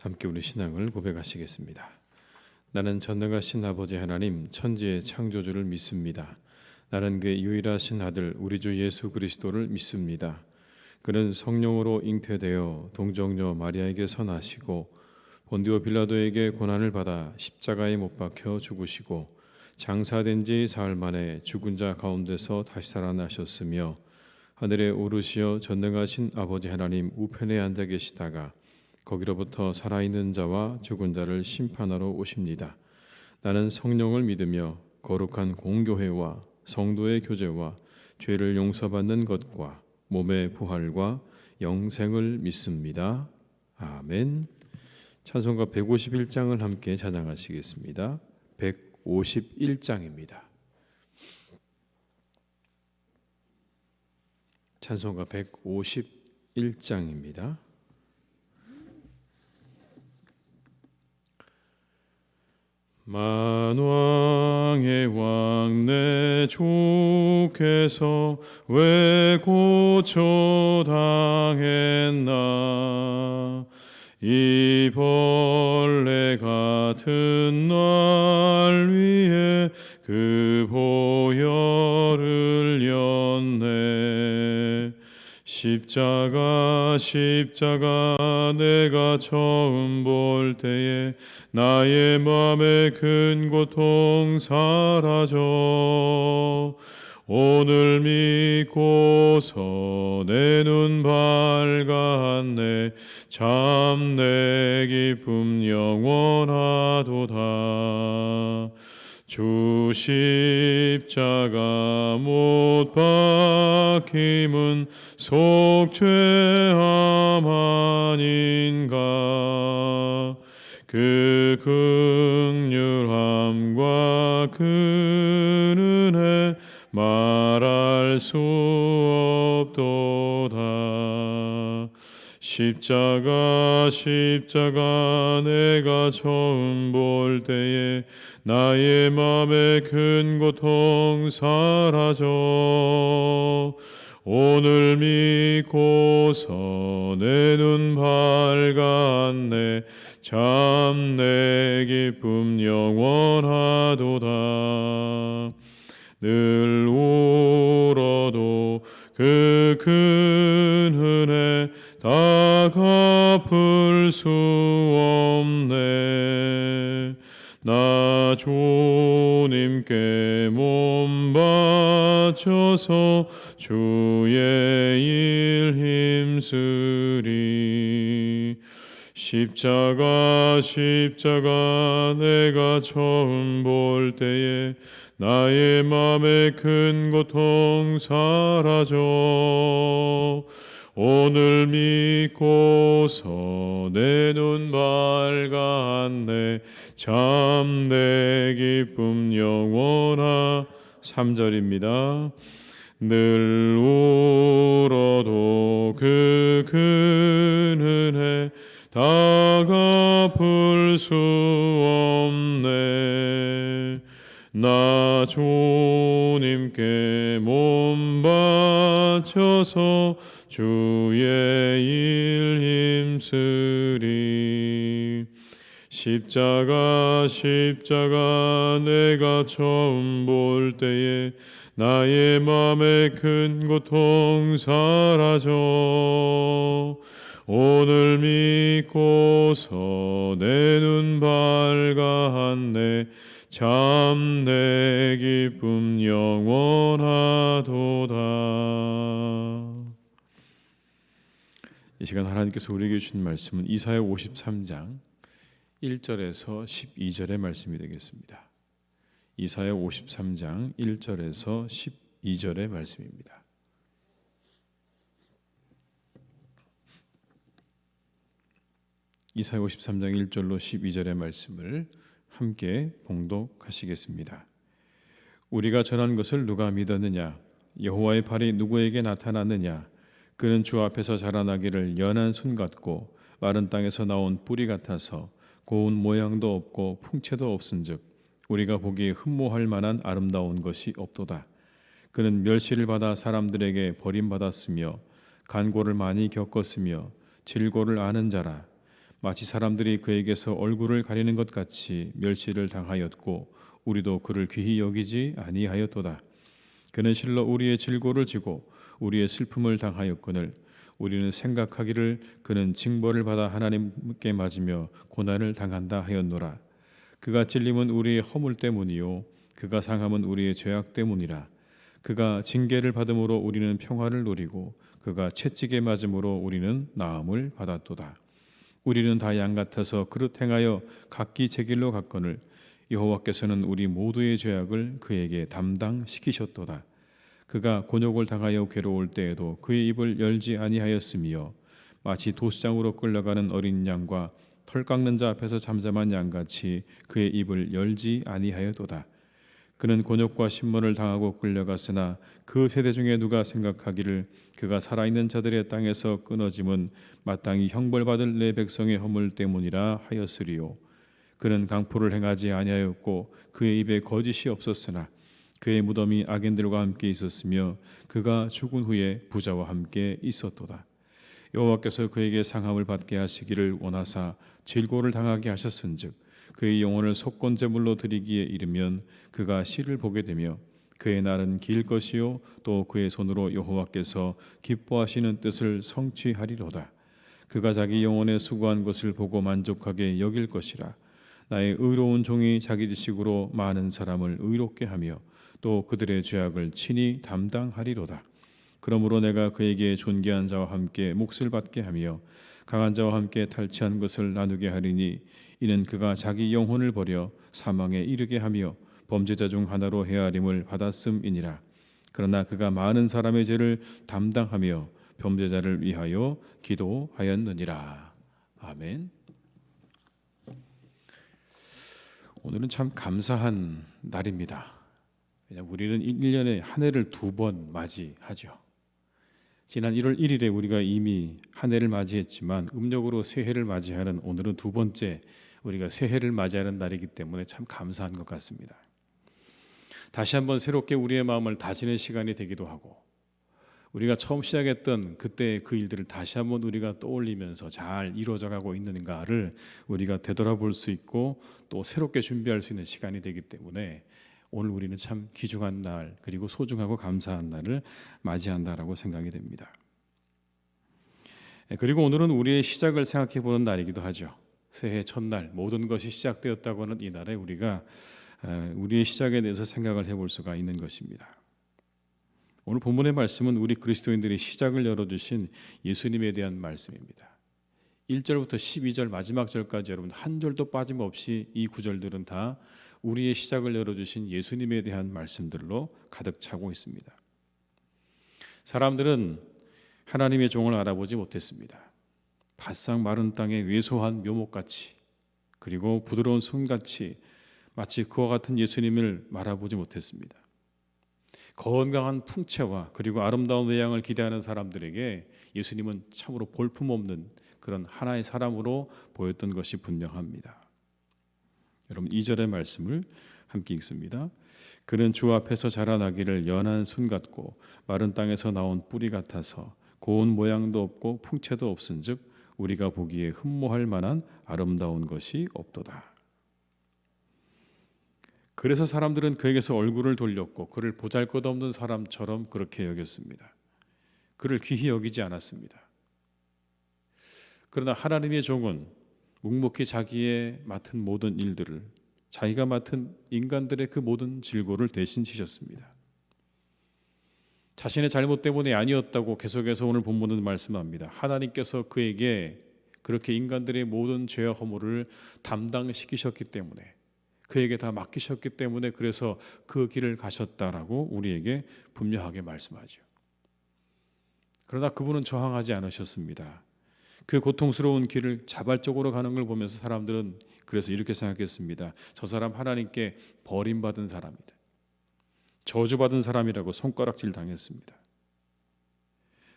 함께 우리 신앙을 고백하시겠습니다. 나는 전능하신 아버지 하나님 천지의 창조주를 믿습니다. 나는 그의 유일하신 아들 우리 주 예수 그리스도를 믿습니다. 그는 성령으로 잉태되어 동정녀 마리아에게서 나시고 본디오 빌라도에게 고난을 받아 십자가에 못 박혀 죽으시고 장사된 지 사흘 만에 죽은 자 가운데서 다시 살아나셨으며 하늘에 오르시어 전능하신 아버지 하나님 우편에 앉아 계시다가 거기로부터 살아있는 자와 죽은 자를 심판하러 오십니다. 나는 성령을 믿으며 거룩한 공교회와 성도의 교제와 죄를 용서받는 것과 몸의 부활과 영생을 믿습니다. 아멘. 찬송가 151장을 함께 찬양하시겠습니다. 151장입니다. 찬송가 151장입니다. 만왕의 왕 내 주께서 왜 고초당했나. 이 벌레 같은 날 위에 그 보혈을 였네. 십자가 내가 처음 볼 때에 나의 맘의 큰 고통 사라져. 오늘 믿고서 내 눈 밝았네. 참 내 기쁨 영원하도다. 주 십자가 못 박힘은 속죄함 아닌가. 그 긍휼함과 그 은혜 말할 수 없도다. 십자가 내가 처음 볼 때에 나의 맘의 큰 고통 사라져. 오늘 믿고서 내 눈 밝았네. 참 내 기쁨 영원하도다. 늘 울어도 그 큰 은혜 다 갚을 수 없네. 나 주님께 몸 바쳐서 주의 일 힘쓰리. 십자가 내가 처음 볼 때에 나의 맘의 큰 고통 사라져. 오늘 믿고서 내 눈 밝았네. 참 내 기쁨 영원하. 3절입니다. 늘 울어도 그 큰 은혜 다 갚을 수 없네. 나 주님께 몸 바쳐서 주의 일 힘쓰리. 십자가 내가 처음 볼 때에 나의 맘의 큰 고통 사라져. 오늘 믿고서 내 눈 밝았네. 참 내 기쁨 영원하도다. 이 시간 하나님께서 우리에게 주신 말씀은 이사야 53장 1절에서 12절의 말씀이 되겠습니다. 이사야 53장 1절에서 12절의 말씀입니다. 이사야 53장 1절로 12절의 말씀을 함께 봉독하시겠습니다. 우리가 전한 것을 누가 믿었느냐? 여호와의 팔이 누구에게 나타났느냐? 그는 주 앞에서 자라나기를 연한 순 같고 마른 땅에서 나온 뿌리 같아서 고운 모양도 없고 풍채도 없은즉 우리가 보기에 흠모할 만한 아름다운 것이 없도다. 그는 멸시를 받아 사람들에게 버림받았으며 간고를 많이 겪었으며 질고를 아는 자라. 마치 사람들이 그에게서 얼굴을 가리는 것 같이 멸시를 당하였고 우리도 그를 귀히 여기지 아니하였도다. 그는 실로 우리의 질고를 지고 우리의 슬픔을 당하였거늘 우리는 생각하기를 그는 징벌을 받아 하나님께 맞으며 고난을 당한다 하였노라. 그가 찔림은 우리의 허물 때문이요 그가 상함은 우리의 죄악 때문이라. 그가 징계를 받음으로 우리는 평화를 누리고 그가 채찍에 맞음으로 우리는 나음을 받았도다. 우리는 다 양 같아서 그릇 행하여 각기 제 길로 갔거늘 여호와께서는 우리 모두의 죄악을 그에게 담당시키셨도다. 그가 곤욕을 당하여 괴로울 때에도 그의 입을 열지 아니하였으며 마치 도수장으로 끌려가는 어린 양과 털 깎는 자 앞에서 잠잠한 양같이 그의 입을 열지 아니하였도다. 그는 곤욕과 신문을 당하고 끌려갔으나 그 세대 중에 누가 생각하기를 그가 살아있는 자들의 땅에서 끊어짐은 마땅히 형벌받을 내 백성의 허물 때문이라 하였으리요. 그는 강포를 행하지 아니하였고 그의 입에 거짓이 없었으나 그의 무덤이 악인들과 함께 있었으며 그가 죽은 후에 부자와 함께 있었도다. 여호와께서 그에게 상함을 받게 하시기를 원하사 질고를 당하게 하셨은즉 그의 영혼을 속건 제물로 드리기에 이르면 그가 시를 보게 되며 그의 날은 길 것이요 또 그의 손으로 여호와께서 기뻐하시는 뜻을 성취하리로다. 그가 자기 영혼에 수고한 것을 보고 만족하게 여길 것이라. 나의 의로운 종이 자기 지식으로 많은 사람을 의롭게 하며 또 그들의 죄악을 친히 담당하리로다. 그러므로 내가 그에게 존귀한 자와 함께 몫을 받게 하며 강한 자와 함께 탈취한 것을 나누게 하리니 이는 그가 자기 영혼을 버려 사망에 이르게 하며 범죄자 중 하나로 헤아림을 받았음이니라. 그러나 그가 많은 사람의 죄를 담당하며 범죄자를 위하여 기도하였느니라. 아멘. 오늘은 참 감사한 날입니다. 왜냐하면 우리는 1년에 한 해를 2번 맞이하죠. 지난 1월 1일에 우리가 이미 한 해를 맞이했지만 음력으로 새해를 맞이하는 오늘은 2번째 우리가 새해를 맞이하는 날이기 때문에 참 감사한 것 같습니다. 다시 한번 새롭게 우리의 마음을 다지는 시간이 되기도 하고 우리가 처음 시작했던 그때의 그 일들을 다시 한번 우리가 떠올리면서 잘 이루어져 가고 있는가를 우리가 되돌아볼 수 있고 또 새롭게 준비할 수 있는 시간이 되기 때문에 오늘 우리는 참 귀중한 날 그리고 소중하고 감사한 날을 맞이한다라고 생각이 됩니다. 그리고 오늘은 우리의 시작을 생각해 보는 날이기도 하죠. 새해 첫날 모든 것이 시작되었다고 하는 이 날에 우리가 우리의 시작에 대해서 생각을 해볼 수가 있는 것입니다. 오늘 본문의 말씀은 우리 그리스도인들이 시작을 열어주신 예수님에 대한 말씀입니다. 1절부터 12절 마지막 절까지 여러분 한 절도 빠짐없이 이 구절들은 다 우리의 시작을 열어주신 예수님에 대한 말씀들로 가득 차고 있습니다. 사람들은 하나님의 종을 알아보지 못했습니다. 바싹 마른 땅에 왜소한 묘목같이 그리고 부드러운 손같이 마치 그와 같은 예수님을 말아보지 못했습니다. 건강한 풍채와 그리고 아름다운 외양을 기대하는 사람들에게 예수님은 참으로 볼품없는 그런 하나의 사람으로 보였던 것이 분명합니다. 여러분 2절의 말씀을 함께 읽습니다. 그는 주 앞에서 자라나기를 연한 순 같고 마른 땅에서 나온 뿌리 같아서 고운 모양도 없고 풍채도 없은즉 우리가 보기에 흠모할 만한 아름다운 것이 없도다. 그래서 사람들은 그에게서 얼굴을 돌렸고 그를 보잘것없는 사람처럼 그렇게 여겼습니다. 그를 귀히 여기지 않았습니다. 그러나 하나님의 종은 묵묵히 자기의 맡은 모든 일들을 자기가 맡은 인간들의 그 모든 질고를 대신 지셨습니다. 자신의 잘못 때문에 아니었다고 계속해서 오늘 본문은 말씀합니다. 하나님께서 그에게 그렇게 인간들의 모든 죄와 허물을 담당시키셨기 때문에 그에게 다 맡기셨기 때문에 그래서 그 길을 가셨다라고 우리에게 분명하게 말씀하죠. 그러나 그분은 저항하지 않으셨습니다. 그 고통스러운 길을 자발적으로 가는 걸 보면서 사람들은 그래서 이렇게 생각했습니다. 저 사람 하나님께 버림받은 사람이다. 저주받은 사람이라고 손가락질 당했습니다.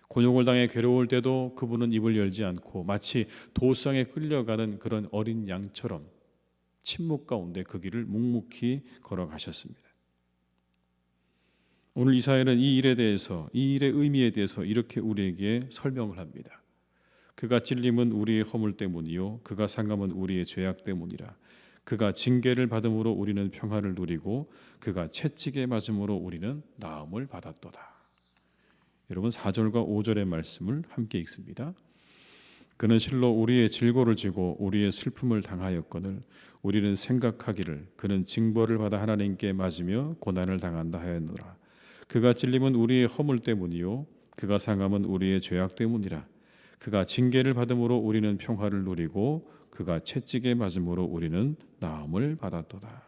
곤욕을 당해 괴로울 때도 그분은 입을 열지 않고 마치 도수장에 끌려가는 그런 어린 양처럼 침묵 가운데 그 길을 묵묵히 걸어가셨습니다. 오늘 이사야는 이 일에 대해서 이 일의 의미에 대해서 이렇게 우리에게 설명을 합니다. 그가 찔림은 우리의 허물 때문이요 그가 상함은 우리의 죄악 때문이라. 그가 징계를 받음으로 우리는 평화를 누리고 그가 채찍에 맞음으로 우리는 나음을 받았도다. 여러분 4절과 5절의 말씀을 함께 읽습니다. 그는 실로 우리의 질고를 지고 우리의 슬픔을 당하였거늘 우리는 생각하기를 그는 징벌을 받아 하나님께 맞으며 고난을 당한다 하였노라. 그가 찔림은 우리의 허물 때문이요 그가 상함은 우리의 죄악 때문이라. 그가 징계를 받음으로 우리는 평화를 누리고 그가 채찍에 맞음으로 우리는 나음을 받았도다.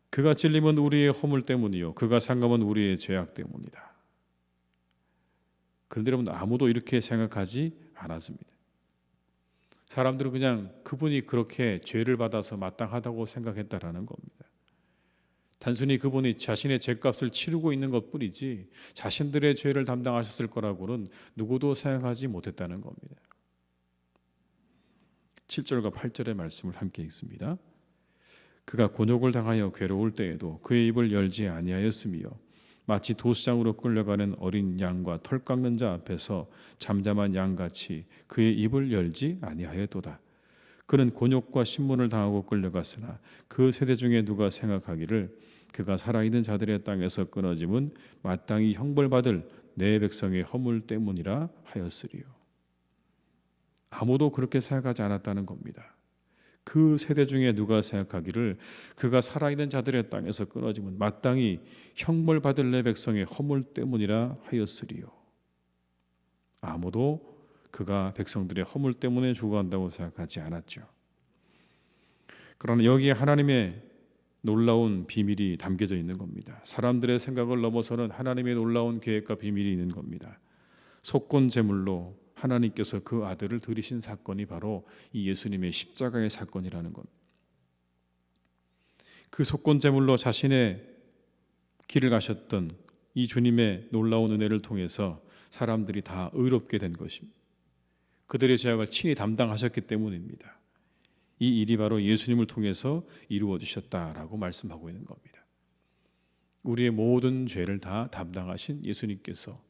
그가 찔림은 우리의 허물 때문이요 그가 상함은 우리의 죄악 때문이다. 그런데 여러분 아무도 이렇게 생각하지 않았습니다. 사람들은 그냥 그분이 그렇게 죄를 받아서 마땅하다고 생각했다라는 겁니다. 단순히 그분이 자신의 죄값을 치르고 있는 것뿐이지 자신들의 죄를 담당하셨을 거라고는 누구도 생각하지 못했다는 겁니다. 7절과 8절의 말씀을 함께 읽습니다. 그가 곤욕을 당하여 괴로울 때에도 그의 입을 열지 아니하였으며 마치 도수장으로 끌려가는 어린 양과 털 깎는 자 앞에서 잠잠한 양같이 그의 입을 열지 아니하였도다. 그는 곤욕과 신문을 당하고 끌려갔으나 그 세대 중에 누가 생각하기를 그가 살아있는 자들의 땅에서 끊어짐은 마땅히 형벌받을 내 백성의 허물 때문이라 하였으리요. 아무도 그렇게 생각하지 않았다는 겁니다. 그 세대 중에 누가 생각하기를 그가 살아있는 자들의 땅에서 끊어짐은 마땅히 형벌받을 내 백성의 허물 때문이라 하였으리요. 아무도 그가 백성들의 허물 때문에 죽어간다고 생각하지 않았죠. 그러나 여기에 하나님의 놀라운 비밀이 담겨져 있는 겁니다. 사람들의 생각을 넘어서는 하나님의 놀라운 계획과 비밀이 있는 겁니다. 속건 제물로 하나님께서 그 아들을 들이신 사건이 바로 이 예수님의 십자가의 사건이라는 겁니다. 그 속건 제물로 자신의 길을 가셨던 이 주님의 놀라운 은혜를 통해서 사람들이 다 의롭게 된 것입니다. 그들의 죄악을 친히 담당하셨기 때문입니다. 이 일이 바로 예수님을 통해서 이루어지셨다라고 말씀하고 있는 겁니다. 우리의 모든 죄를 다 담당하신 예수님께서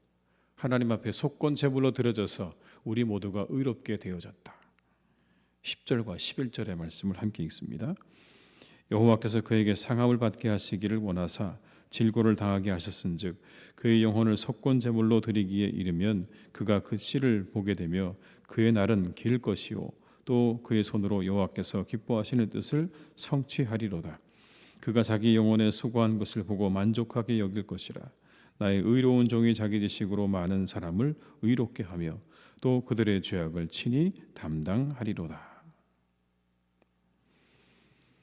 하나님 앞에 속건 제물로 드려져서 우리 모두가 의롭게 되어졌다. 10절과 11절의 말씀을 함께 읽습니다. 여호와께서 그에게 상함을 받게 하시기를 원하사 질고를 당하게 하셨은즉 그의 영혼을 속건 제물로 드리기에 이르면 그가 그 씨를 보게 되며 그의 날은 길 것이요 또 그의 손으로 여호와께서 기뻐하시는 뜻을 성취하리로다. 그가 자기 영혼에 수고한 것을 보고 만족하게 여길 것이라. 나의 의로운 종이 자기 지식으로 많은 사람을 의롭게 하며 또 그들의 죄악을 친히 담당하리로다.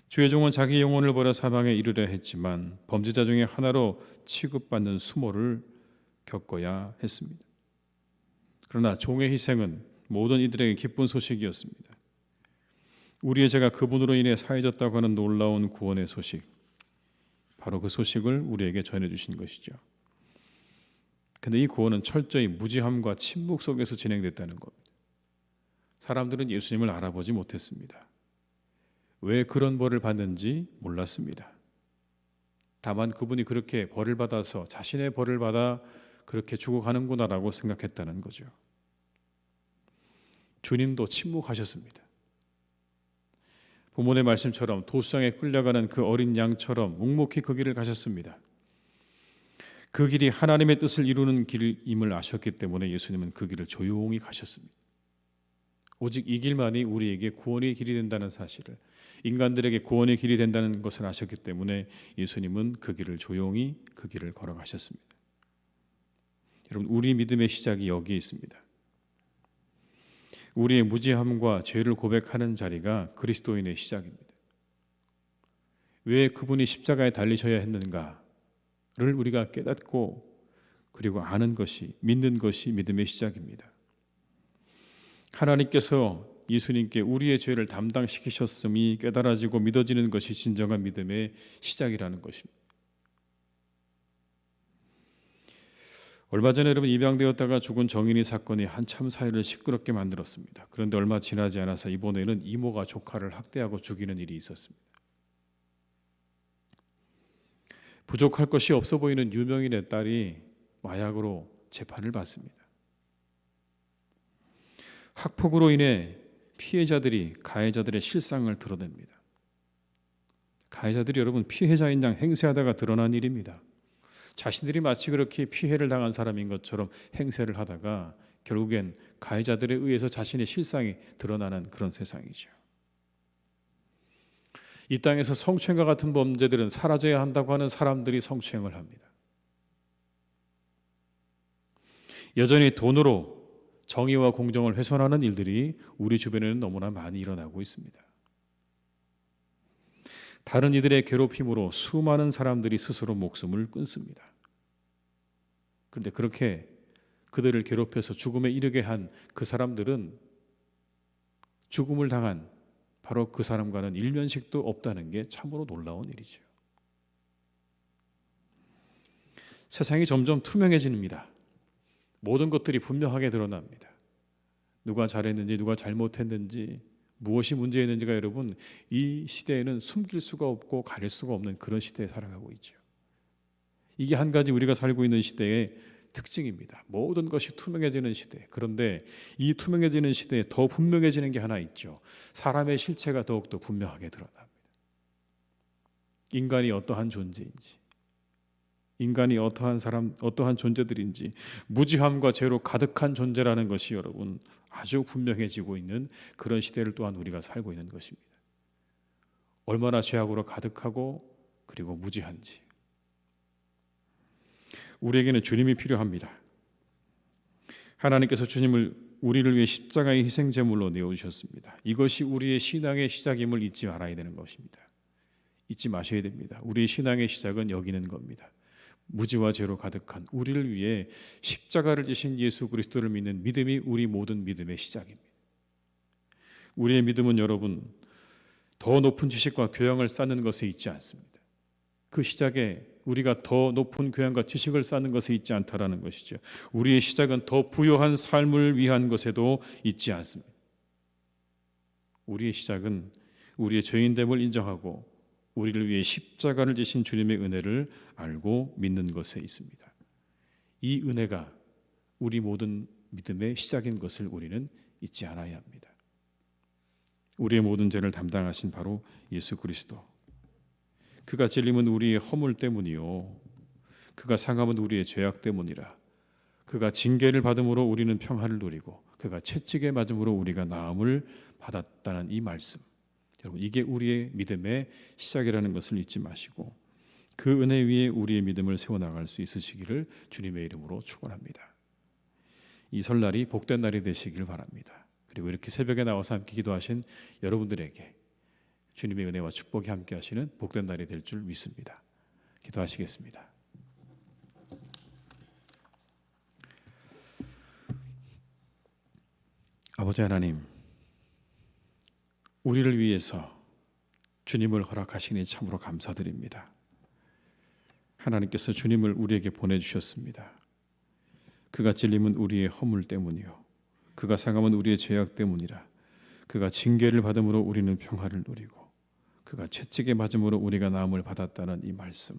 주의 종은 자기 영혼을 버려 사방에 이르려 했지만 범죄자 중에 하나로 취급받는 수모를 겪어야 했습니다. 그러나 종의 희생은 모든 이들에게 기쁜 소식이었습니다. 우리의 죄가 그분으로 인해 사해졌다고 하는 놀라운 구원의 소식, 바로 그 소식을 우리에게 전해주신 것이죠. 근데 이 구원은 철저히 무지함과 침묵 속에서 진행됐다는 겁니다. 사람들은 예수님을 알아보지 못했습니다. 왜 그런 벌을 받는지 몰랐습니다. 다만 그분이 그렇게 벌을 받아서 자신의 벌을 받아 그렇게 죽어가는구나라고 생각했다는 거죠. 주님도 침묵하셨습니다. 본문의 말씀처럼 도수장에 끌려가는 그 어린 양처럼 묵묵히 그 길을 가셨습니다. 그 길이 하나님의 뜻을 이루는 길임을 아셨기 때문에 예수님은 그 길을 조용히 가셨습니다. 오직 이 길만이 우리에게 구원의 길이 된다는 사실을, 인간들에게 구원의 길이 된다는 것을 아셨기 때문에 예수님은 그 길을 조용히 그 길을 걸어가셨습니다. 여러분, 우리 믿음의 시작이 여기에 있습니다. 우리의 무지함과 죄를 고백하는 자리가 그리스도인의 시작입니다. 왜 그분이 십자가에 달리셔야 했는가를 우리가 깨닫고 그리고 아는 것이, 믿는 것이 믿음의 시작입니다. 하나님께서 예수님께 우리의 죄를 담당시키셨음이 깨달아지고 믿어지는 것이 진정한 믿음의 시작이라는 것입니다. 얼마 전에 여러분 입양되었다가 죽은 정인이 사건이 한참 사회를 시끄럽게 만들었습니다. 그런데 얼마 지나지 않아서 이번에는 이모가 조카를 학대하고 죽이는 일이 있었습니다. 부족할 것이 없어 보이는 유명인의 딸이 마약으로 재판을 받습니다. 학폭으로 인해 피해자들이 가해자들의 실상을 드러냅니다. 가해자들이 여러분 피해자인 양 행세하다가 드러난 일입니다. 자신들이 마치 그렇게 피해를 당한 사람인 것처럼 행세를 하다가 결국엔 가해자들에 의해서 자신의 실상이 드러나는 그런 세상이죠. 이 땅에서 성추행과 같은 범죄들은 사라져야 한다고 하는 사람들이 성추행을 합니다. 여전히 돈으로 정의와 공정을 훼손하는 일들이 우리 주변에는 너무나 많이 일어나고 있습니다. 다른 이들의 괴롭힘으로 수많은 사람들이 스스로 목숨을 끊습니다. 그런데 그렇게 그들을 괴롭혀서 죽음에 이르게 한 그 사람들은 죽음을 당한 바로 그 사람과는 일면식도 없다는 게 참으로 놀라운 일이죠. 세상이 점점 투명해집니다. 모든 것들이 분명하게 드러납니다. 누가 잘했는지 누가 잘못했는지 무엇이 문제였는지가 여러분 이 시대에는 숨길 수가 없고 가릴 수가 없는 그런 시대에 살아가고 있죠. 이게 한 가지 우리가 살고 있는 시대의 특징입니다. 모든 것이 투명해지는 시대. 그런데 이 투명해지는 시대에 더 분명해지는 게 하나 있죠. 사람의 실체가 더욱더 분명하게 드러납니다. 인간이 어떠한 존재인지, 인간이 어떠한 사람, 어떠한 존재들인지 무지함과 죄로 가득한 존재라는 것이 여러분 아주 분명해지고 있는 그런 시대를 또한 우리가 살고 있는 것입니다. 얼마나 죄악으로 가득하고 그리고 무지한지. 우리에게는 주님이 필요합니다. 하나님께서 주님을 우리를 위해 십자가의 희생제물로 내어주셨습니다. 이것이 우리의 신앙의 시작임을 잊지 말아야 되는 것입니다. 잊지 마셔야 됩니다. 우리의 신앙의 시작은 여기 있는 겁니다. 무지와 죄로 가득한 우리를 위해 십자가를 지신 예수 그리스도를 믿는 믿음이 우리 모든 믿음의 시작입니다. 우리의 믿음은 여러분 더 높은 지식과 교양을 쌓는 것에 있지 않습니다. 그 시작에 우리가 더 높은 교양과 지식을 쌓는 것에 있지 않다라는 것이죠. 우리의 시작은 더 부요한 삶을 위한 것에도 있지 않습니다. 우리의 시작은 우리의 죄인됨을 인정하고 우리를 위해 십자가를 지신 주님의 은혜를 알고 믿는 것에 있습니다. 이 은혜가 우리 모든 믿음의 시작인 것을 우리는 잊지 않아야 합니다. 우리의 모든 죄를 담당하신 바로 예수 그리스도. 그가 찔림은 우리의 허물 때문이요 그가 상함은 우리의 죄악 때문이라. 그가 징계를 받음으로 우리는 평화를 누리고 그가 채찍에 맞음으로 우리가 나음을 받았다는 이 말씀, 여러분 이게 우리의 믿음의 시작이라는 것을 잊지 마시고 그 은혜 위에 우리의 믿음을 세워나갈 수 있으시기를 주님의 이름으로 축원합니다. 이 설날이 복된 날이 되시길 바랍니다. 그리고 이렇게 새벽에 나와서 함께 기도하신 여러분들에게 주님의 은혜와 축복이 함께 하시는 복된 날이 될 줄 믿습니다. 기도하시겠습니다. 아버지 하나님, 우리를 위해서 주님을 허락하시니 참으로 감사드립니다. 하나님께서 주님을 우리에게 보내주셨습니다. 그가 찔림은 우리의 허물 때문이요 그가 상함은 우리의 죄악 때문이라. 그가 징계를 받음으로 우리는 평화를 누리고 그가 채찍에 맞음으로 우리가 나음을 받았다는 이 말씀,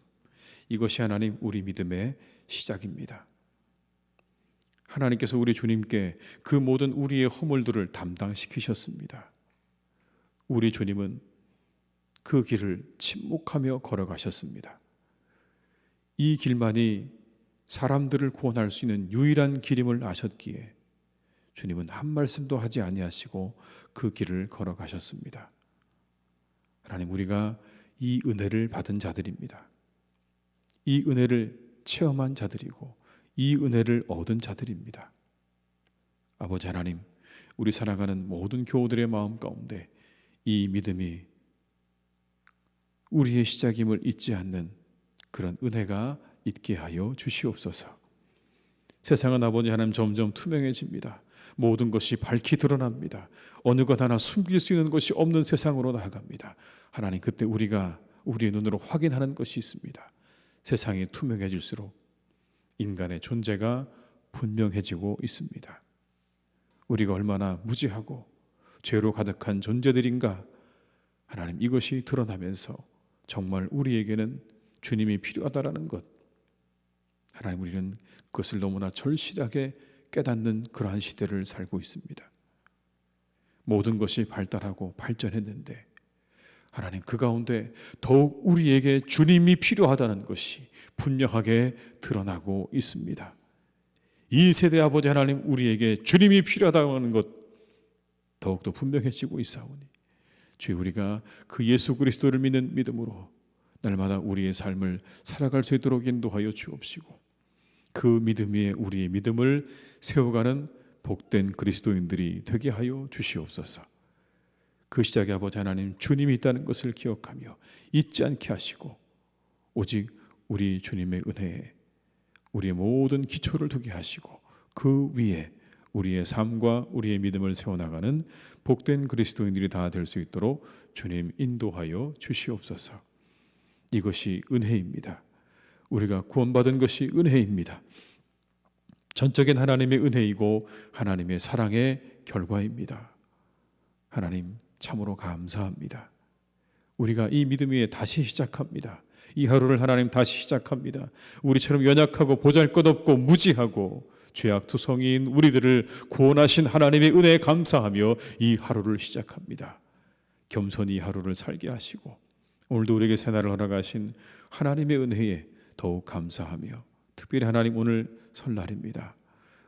이것이 하나님 우리 믿음의 시작입니다. 하나님께서 우리 주님께 그 모든 우리의 허물들을 담당시키셨습니다. 우리 주님은 그 길을 침묵하며 걸어가셨습니다. 이 길만이 사람들을 구원할 수 있는 유일한 길임을 아셨기에 주님은 한 말씀도 하지 아니하시고 그 길을 걸어가셨습니다. 하나님, 우리가 이 은혜를 받은 자들입니다. 이 은혜를 체험한 자들이고 이 은혜를 얻은 자들입니다. 아버지 하나님, 우리 살아가는 모든 교우들의 마음 가운데 이 믿음이 우리의 시작임을 잊지 않는 그런 은혜가 있게 하여 주시옵소서. 세상은 아버지 하나님 점점 투명해집니다. 모든 것이 밝히 드러납니다. 어느 것 하나 숨길 수 있는 것이 없는 세상으로 나아갑니다. 하나님, 그때 우리가 우리의 눈으로 확인하는 것이 있습니다. 세상이 투명해질수록 인간의 존재가 분명해지고 있습니다. 우리가 얼마나 무지하고 죄로 가득한 존재들인가, 하나님, 이것이 드러나면서 정말 우리에게는 주님이 필요하다라는 것, 하나님, 우리는 그것을 너무나 절실하게 깨닫는 그러한 시대를 살고 있습니다. 모든 것이 발달하고 발전했는데 하나님 그 가운데 더욱 우리에게 주님이 필요하다는 것이 분명하게 드러나고 있습니다. 이 세대 아버지 하나님 우리에게 주님이 필요하다고 하는 것 더욱더 분명해지고 있사오니 주여 우리가 그 예수 그리스도를 믿는 믿음으로 날마다 우리의 삶을 살아갈 수 있도록 인도하여 주옵시고 그 믿음 위에 우리의 믿음을 세워가는 복된 그리스도인들이 되게 하여 주시옵소서. 그 시작에 아버지 하나님 주님이 있다는 것을 기억하며 잊지 않게 하시고 오직 우리 주님의 은혜에 우리의 모든 기초를 두게 하시고 그 위에 우리의 삶과 우리의 믿음을 세워나가는 복된 그리스도인들이 다 될 수 있도록 주님 인도하여 주시옵소서. 이것이 은혜입니다. 우리가 구원받은 것이 은혜입니다. 전적인 하나님의 은혜이고 하나님의 사랑의 결과입니다. 하나님 참으로 감사합니다. 우리가 이 믿음 위에 다시 시작합니다. 이 하루를 하나님 다시 시작합니다. 우리처럼 연약하고 보잘것없고 무지하고 죄악투성이인 우리들을 구원하신 하나님의 은혜에 감사하며 이 하루를 시작합니다. 겸손히 이 하루를 살게 하시고 오늘도 우리에게 새날을 허락하신 하나님의 은혜에 더욱 감사하며 특별히 하나님 오늘 설날입니다.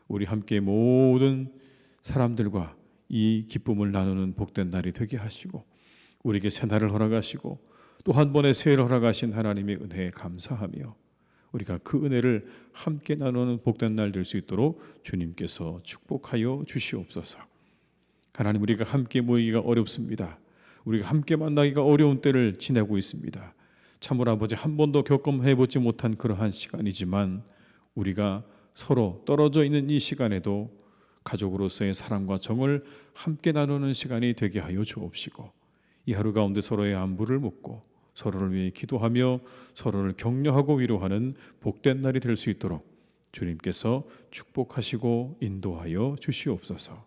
우리 함께 모든 사람들과 이 기쁨을 나누는 복된 날이 되게 하시고 우리에게 새날을 허락하시고 또 한 번의 새해를 허락하신 하나님의 은혜에 감사하며 우리가 그 은혜를 함께 나누는 복된 날 될 수 있도록 주님께서 축복하여 주시옵소서. 하나님 우리가 함께 모이기가 어렵습니다. 우리가 함께 만나기가 어려운 때를 지내고 있습니다. 참으로 아버지 한 번도 경험해보지 못한 그러한 시간이지만 우리가 서로 떨어져 있는 이 시간에도 가족으로서의 사랑과 정을 함께 나누는 시간이 되게 하여 주옵시고 이 하루 가운데 서로의 안부를 묻고 서로를 위해 기도하며 서로를 격려하고 위로하는 복된 날이 될 수 있도록 주님께서 축복하시고 인도하여 주시옵소서.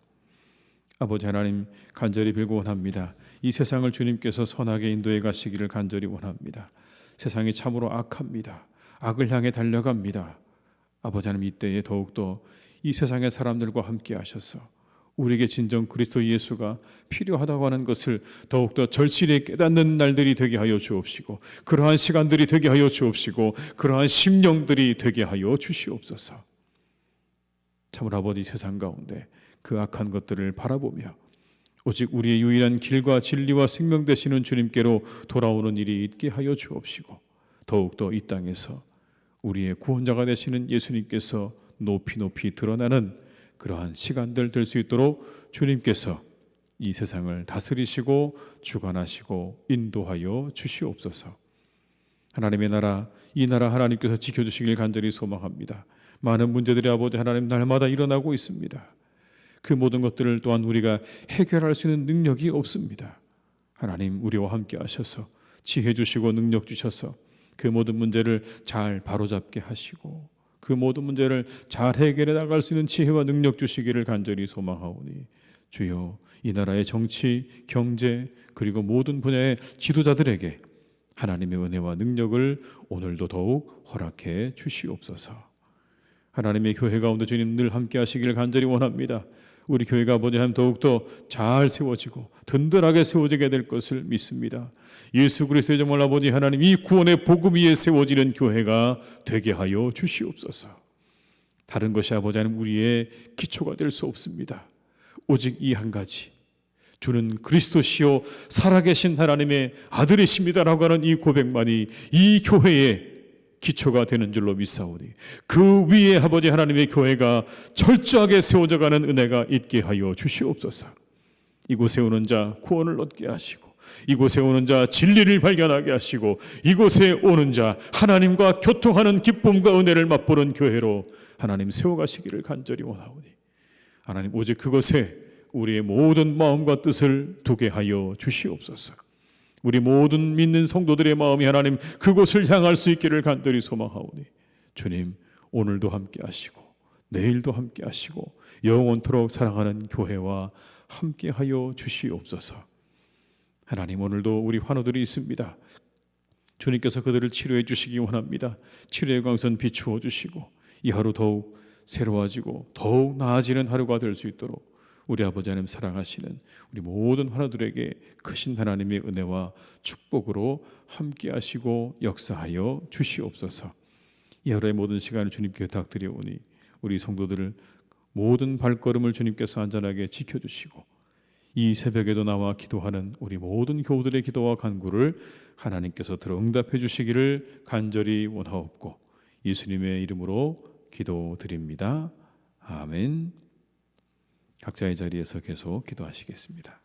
아버지 하나님 간절히 빌고 원합니다. 이 세상을 주님께서 선하게 인도해 가시기를 간절히 원합니다. 세상이 참으로 악합니다. 악을 향해 달려갑니다. 아버지 하나님 이때에 더욱더 이 세상의 사람들과 함께 하셔서 우리에게 진정 그리스도 예수가 필요하다고 하는 것을 더욱더 절실히 깨닫는 날들이 되게 하여 주옵시고 그러한 시간들이 되게 하여 주옵시고 그러한 심령들이 되게 하여 주시옵소서. 참으로 아버지 세상 가운데 그 악한 것들을 바라보며 오직 우리의 유일한 길과 진리와 생명 되시는 주님께로 돌아오는 일이 있게 하여 주옵시고 더욱더 이 땅에서 우리의 구원자가 되시는 예수님께서 높이 드러나는 그러한 시간들 될 수 있도록 주님께서 이 세상을 다스리시고 주관하시고 인도하여 주시옵소서. 하나님의 나라, 이 나라 하나님께서 지켜주시길 간절히 소망합니다. 많은 문제들이 아버지 하나님 날마다 일어나고 있습니다. 그 모든 것들을 또한 우리가 해결할 수 있는 능력이 없습니다. 하나님 우리와 함께 하셔서 지혜 주시고 능력 주셔서 그 모든 문제를 잘 바로잡게 하시고 그 모든 문제를 잘 해결해 나갈 수 있는 지혜와 능력 주시기를 간절히 소망하오니 주여 이 나라의 정치, 경제 그리고 모든 분야의 지도자들에게 하나님의 은혜와 능력을 오늘도 더욱 허락해 주시옵소서. 하나님의 교회 가운데 주님 늘 함께 하시기를 간절히 원합니다. 우리 교회가 아버지 하나님 더욱더 잘 세워지고 든든하게 세워지게 될 것을 믿습니다. 예수 그리스도의 정말 아버지 하나님 이 구원의 복음 위에 세워지는 교회가 되게 하여 주시옵소서. 다른 것이 아버지 하나님 우리의 기초가 될 수 없습니다. 오직 이 한 가지 주는 그리스도시요 살아계신 하나님의 아들이십니다라고 하는 이 고백만이 이 교회의 기초가 되는 줄로 믿사오니 그 위에 아버지 하나님의 교회가 철저하게 세워져가는 은혜가 있게 하여 주시옵소서. 이곳에 오는 자 구원을 얻게 하시고 이곳에 오는 자 진리를 발견하게 하시고 이곳에 오는 자 하나님과 교통하는 기쁨과 은혜를 맛보는 교회로 하나님 세워가시기를 간절히 원하오니 하나님 오직 그것에 우리의 모든 마음과 뜻을 두게 하여 주시옵소서. 우리 모든 믿는 성도들의 마음이 하나님 그곳을 향할 수 있기를 간절히 소망하오니 주님 오늘도 함께 하시고 내일도 함께 하시고 영원토록 사랑하는 교회와 함께 하여 주시옵소서. 하나님 오늘도 우리 환우들이 있습니다. 주님께서 그들을 치료해 주시기 원합니다. 치료의 광선 비추어 주시고 이 하루 더욱 새로워지고 더욱 나아지는 하루가 될 수 있도록 우리 아버지 하나님 사랑하시는 우리 모든 환우들에게 크신 하나님의 은혜와 축복으로 함께 하시고 역사하여 주시옵소서. 이 하루의 모든 시간을 주님께 부탁드리오니 우리 성도들을 모든 발걸음을 주님께서 안전하게 지켜주시고 이 새벽에도 나와 기도하는 우리 모든 교우들의 기도와 간구를 하나님께서 들어 응답해 주시기를 간절히 원하옵고 예수님의 이름으로 기도드립니다. 아멘. 각자의 자리에서 계속 기도하시겠습니다.